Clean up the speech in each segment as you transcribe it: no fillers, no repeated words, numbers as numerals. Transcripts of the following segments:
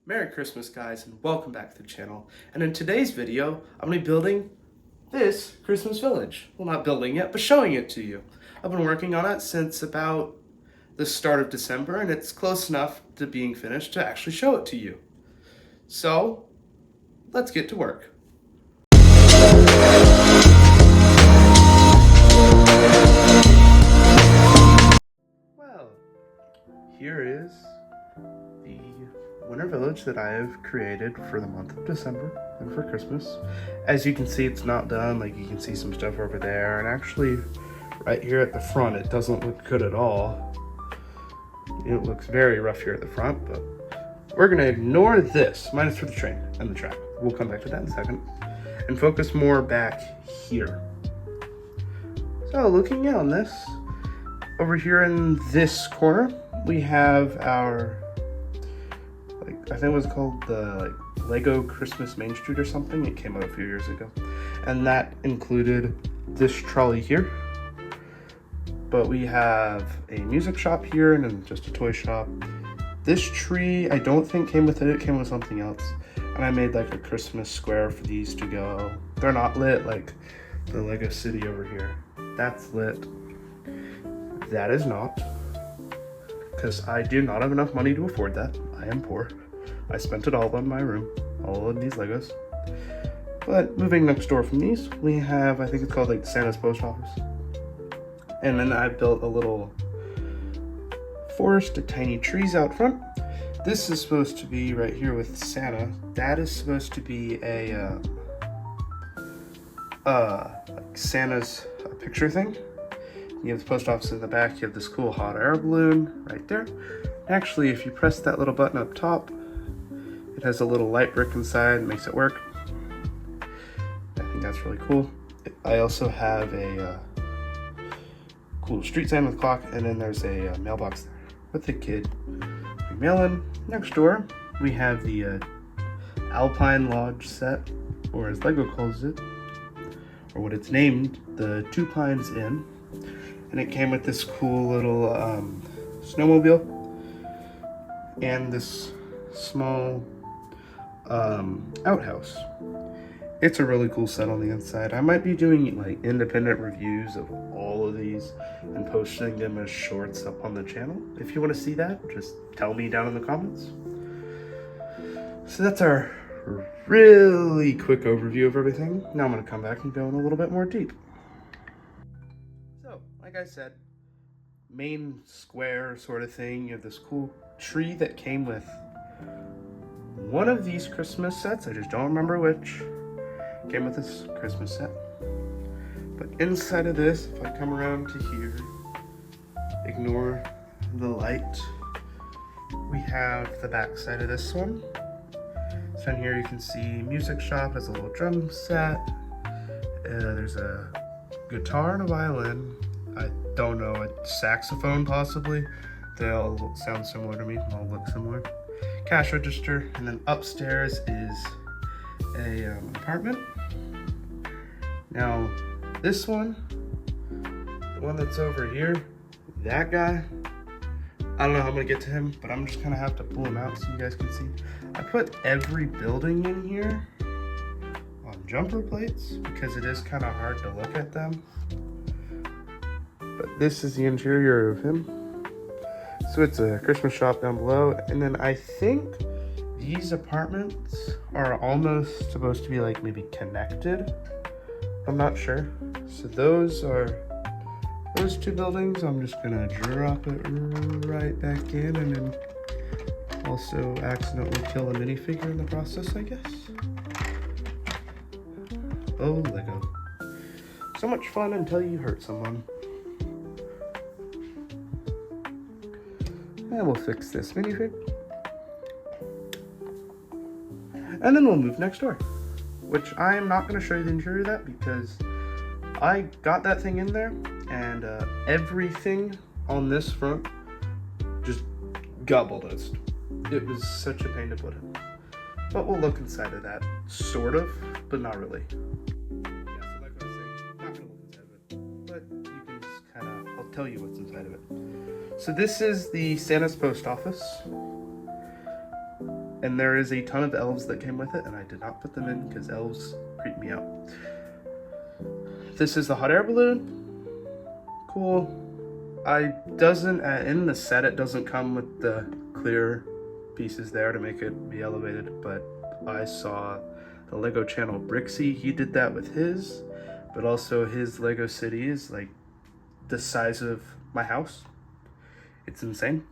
Merry Christmas, guys, and welcome back to the channel. And in today's video, I'm going to be building this Christmas village. Well, not building it, but showing it to you. I've been working on it since about the start of December, and it's close enough to being finished to actually show it to you. So, let's get to work. Well, here is the winter village that I have created for the month of December and for Christmas. As you can see, it's not done. Like, you can see some stuff over there, and actually right here at the front it doesn't look good at all. It looks very rough here at the front, but we're gonna ignore this, minus for the train and the track. We'll come back to that in a second, and focus more back here. So looking on this, over here in this corner, we have our, I think it was called the Lego Christmas Main Street or something. It came out a few years ago. And that included this trolley here. But we have a music shop here and then just a toy shop. This tree, I don't think came with it. It came with something else. And I made like a Christmas square for these to go. They're not lit like the Lego City over here. That's lit. That is not. Because I do not have enough money to afford that. I am poor. I spent it all on my room, all of these Legos. But moving next door from these, we have, I think it's called like Santa's Post Office. And then I built a little forest of tiny trees out front. This is supposed to be right here with Santa. That is supposed to be a like Santa's picture thing. You have the post office in the back. You have this cool hot air balloon right there. Actually, if you press that little button up top, it has a little light brick inside and makes it work. I think that's really cool. I also have a cool street sign with a clock, and then there's a mailbox there with a kid. We mail in. Next door, we have the Alpine Lodge set, or as Lego calls it, or what it's named, the Two Pines Inn. And it came with this cool little snowmobile and this small outhouse. It's a really cool set on the inside. I might be doing like independent reviews of all of these and posting them as shorts up on the channel. If you want to see that, just tell me down in the comments. So that's our really quick overview of everything. Now I'm going to come back and go in a little bit more deep. So, like I said, main square sort of thing. You have this cool tree that came with one of these Christmas sets. I just don't remember which. Came with this Christmas set. But inside of this, if I come around to here, ignore the light, we have the back side of this one. So in here you can see music shop has a little drum set. There's a guitar and a violin. I don't know, a saxophone possibly. They all sound similar to me, all look similar. Cash register, and then upstairs is a apartment. Now this one, the one that's over here, that guy, I don't know how I'm gonna get to him, but I'm just gonna have to pull him out so you guys can see. I put every building in here on jumper plates because it is kind of hard to look at them. But this is the interior of him. So it's a Christmas shop down below, and then I think these apartments are almost supposed to be like maybe connected. I'm not sure. So those are those two buildings. I'm just gonna drop it right back in, and then also accidentally kill a minifigure in the process, I guess. Oh, Lego. So much fun until you hurt someone. And we'll fix this minifig. And then we'll move next door, which I am not going to show you the interior of that because I got that thing in there and everything on this front just got bulldozed. It was such a pain to put in. But we'll look inside of that, sort of, but not really. Yeah, so like I was saying, not going to look inside of it, but you can just kind of, I'll tell you what's inside of it. So this is the Santa's Post Office. And there is a ton of elves that came with it, and I did not put them in because elves creep me out. This is the hot air balloon. Cool. In the set it doesn't come with the clear pieces there to make it be elevated, but I saw the Lego channel Brixie, he did that with his, but also his Lego city is like the size of my house. It's insane.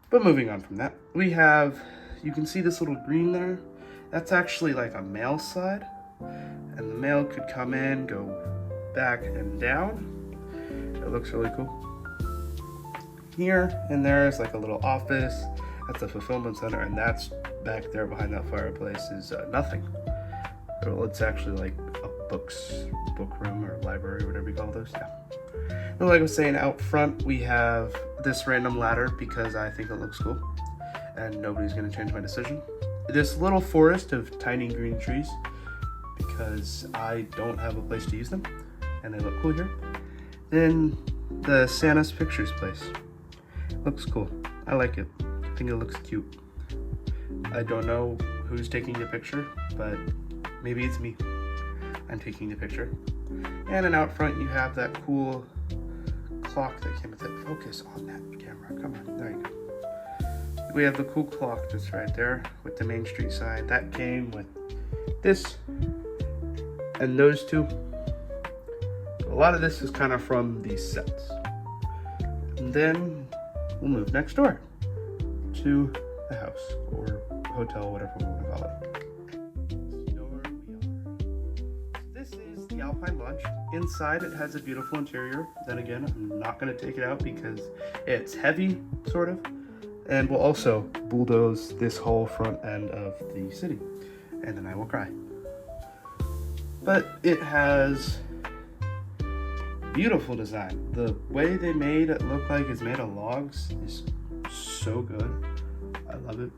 But moving on from that, we have, you can see this little green there, that's actually like a mail slide, and the mail could come in, go back and down. It looks really cool. Here and there is like a little office. That's a fulfillment center, and that's back there behind that fireplace is nothing. Well, it's actually like a book room or library, whatever you call those. Yeah. And like I was saying, out front we have this random ladder because I think it looks cool, and nobody's gonna change my decision. This little forest of tiny green trees because I don't have a place to use them, and they look cool here. Then the Santa's Pictures place. Looks cool. I like it. I think it looks cute. I don't know who's taking the picture, but maybe it's me. I'm taking the picture. And then out front you have that cool clock that came with it. Focus on that camera. Come on, there you go. We have the cool clock that's right there with the Main Street sign. That came with this and those two. A lot of this is kind of from these sets. And then we'll move next door to the house or hotel, whatever we want to call it. Door we are. This is the Alpine Lodge. Inside it has a beautiful interior. Then again, I'm not going to take it out because it's heavy, sort of. And we'll also bulldoze this whole front end of the city. And then I will cry. But it has beautiful design. The way they made it look like it's made of logs is so good. I love it.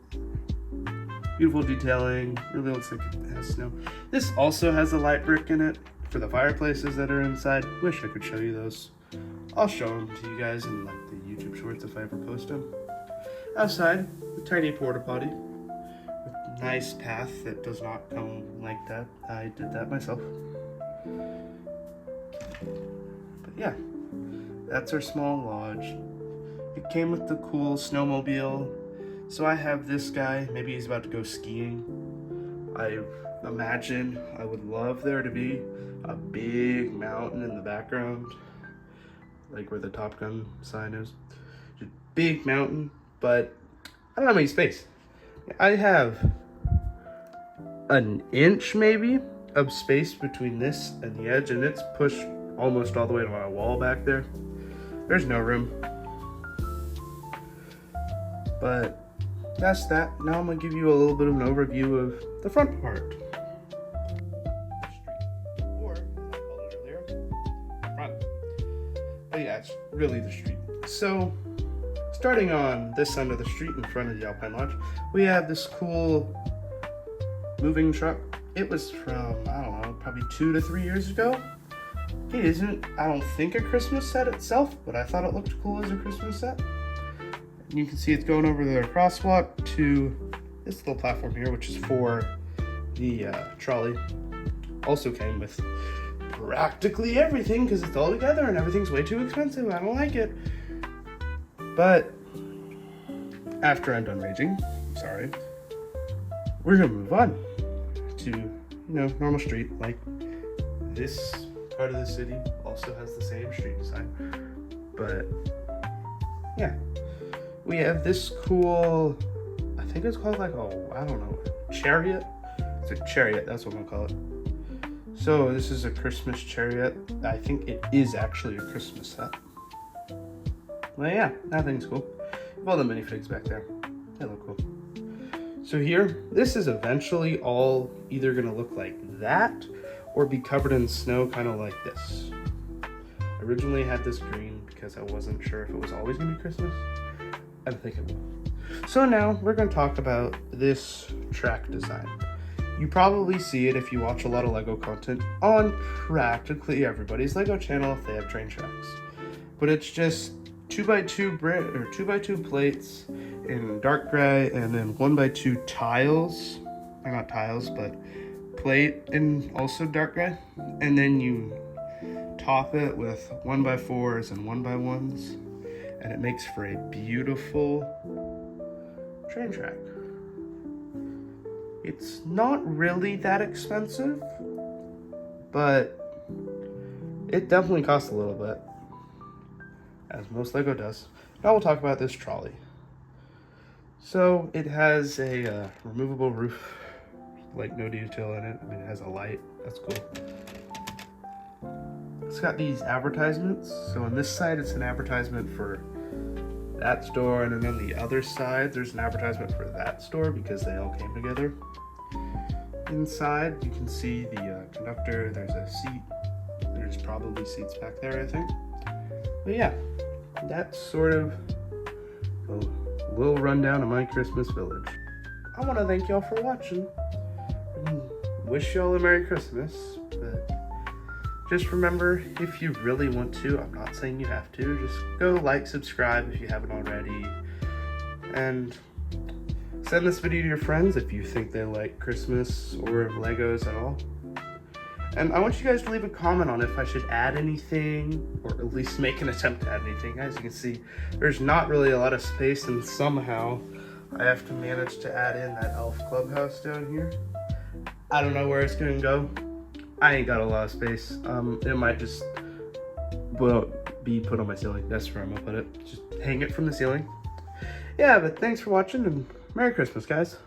Beautiful detailing. Really looks like it has snow. This also has a light brick in it for the fireplaces that are inside. Wish I could show you those. I'll show them to you guys in like the YouTube shorts if I ever post them. Outside, a tiny porta potty with a nice path that does not come like that. I did that myself. Yeah, that's our small lodge. It came with the cool snowmobile. So I have this guy, maybe he's about to go skiing. I imagine I would love there to be a big mountain in the background, like where the Top Gun sign is. Just big mountain, but I don't have any space. I have an inch maybe of space between this and the edge, and it's pushed almost all the way to my wall back there. There's no room. But that's that. Now I'm gonna give you a little bit of an overview of the front part. The street, or as I called it earlier, front. But yeah, it's really the street. So, starting on this end of the street in front of the Alpine Lodge, we have this cool moving truck. It was from, I don't know, probably 2 to 3 years ago. It isn't, I don't think, a Christmas set itself, but I thought it looked cool as a Christmas set. And you can see it's going over the crosswalk to this little platform here, which is for the trolley. Also came with practically everything because it's all together and everything's way too expensive. I don't like it. But after I'm done raging, sorry, we're gonna move on to, normal street. Like this part of the city also has the same street design, but yeah, we have this cool, I think it's called like chariot. It's a chariot, that's what I'm gonna call it. So this is a Christmas chariot. I think it is actually a Christmas set. Well, yeah, that thing's cool. All the minifigs back there, they look cool. So here, this is eventually all either gonna look like that or be covered in snow, kind of like this. I originally had this green because I wasn't sure if it was always gonna be Christmas. I think it will. So now we're gonna talk about this track design. You probably see it if you watch a lot of Lego content on practically everybody's Lego channel if they have train tracks. But it's just 2x2 plates in dark gray, and then 1x2 tiles, or not tiles, but plate in also dark gray, and then you top it with 1x4s and 1x1s, and it makes for a beautiful train track. It's not really that expensive, but it definitely costs a little bit, as most Lego does. Now we'll talk about this trolley. So it has a removable roof, like no detail in it. I mean, it has a light, that's cool. It's got these advertisements. So on this side, it's an advertisement for that store, and then on the other side, there's an advertisement for that store because they all came together. Inside, you can see the conductor. There's a seat. There's probably seats back there, I think. But yeah, that's sort of a little rundown of my Christmas village. I want to thank y'all for watching and wish y'all a Merry Christmas. But just remember, if you really want to, I'm not saying you have to, just go like, subscribe if you haven't already, and send this video to your friends if you think they like Christmas or Legos at all. And I want you guys to leave a comment on if I should add anything, or at least make an attempt to add anything. As you can see, there's not really a lot of space, and somehow I have to manage to add in that elf clubhouse down here. I don't know where it's gonna go. I ain't got a lot of space. It might just be put on my ceiling. That's where I'm gonna put it. Just hang it from the ceiling. Yeah, but thanks for watching, and Merry Christmas, guys.